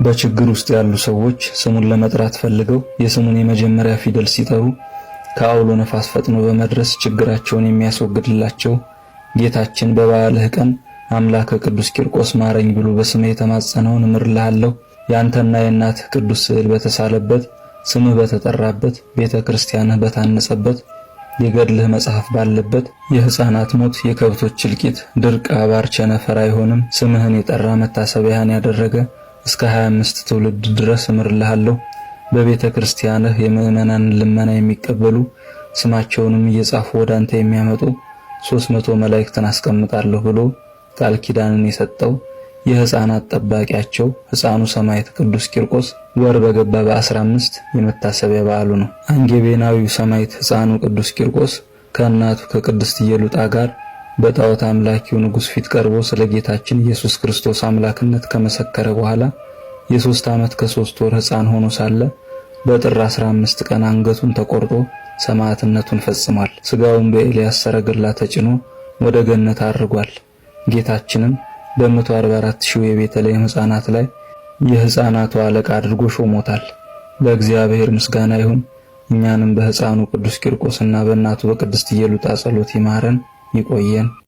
በችግር ውስጥ ያሉ ሰዎች ስሙን ለመጥራት ፈልገው የስሙን የመጀመሪያ ፊደል ሲጠሩ ከአውሎ ነፋስ ፈጥኖ በመድረስ ችግራቸውን የሚያስወግድላቸው ጌታችን በበዓልህ ቀን አምላከ ቅዱስ ቂርቆስ ማረኝ ብሎ በስምህ የተማጸነውን እምርልሃለሁ። ያንተና የእናትህ ቅዱስ ስዕል በተሳለበት ስምህ በተጠራበት ቤተ ክርስቲያንህ በታነጸበት የገድልህ መጽሐፍ ባለበት የሕፃናት ሞት፣ የከብቶች እልቂት፣ ድርቅ፣ አባር፣ ቸነፈር አይሆንም። ስምህን የጠራ መታሰቢያን ያደረገ እስከ 25 ትውልድ ድረስ እምርልሃለሁ። በቤተ ክርስቲያንህ የምእመናንን ልመና የሚቀበሉ ስማቸውንም እየጻፉ ወደ አንተ የሚያመጡ 300 መላእክትን አስቀምጣለሁ ብሎ ቃል ኪዳንን የሰጠው የሕፃናት ጠባቂያቸው ሕፃኑ ሰማዕት ቅዱስ ቂርቆስ ወር በገባ በ15 የመታሰቢያ በዓሉ ነው። አንጌቤናዊው ሰማዕት ሕፃኑ ቅዱስ ቂርቆስ ከእናቱ ከቅድስት ኢየሉጣ ጋር በጣዖት አምላኪው ንጉሥ ፊት ቀርቦ ስለ ጌታችን ኢየሱስ ክርስቶስ አምላክነት ከመሰከረ በኋላ የ3 ዓመት ከ3 ወር ሕፃን ሆኖ ሳለ በጥር 15 ቀን አንገቱን ተቆርጦ ሰማዕትነቱን ፈጽሟል። ሥጋውን በኤልያስ ሰረገላ ተጭኖ ወደ ገነት አርጓል። ጌታችንም በ144,000 የቤተልሔም ሕፃናት ላይ የሕፃናቱ አለቃ አድርጎ ሾሞታል። ለእግዚአብሔር ምስጋና ይሁን። እኛንም በሕፃኑ ቅዱስ ቂርቆስና በእናቱ በቅድስት ኢየሉጣ ጸሎት ይማረን ይቆየን።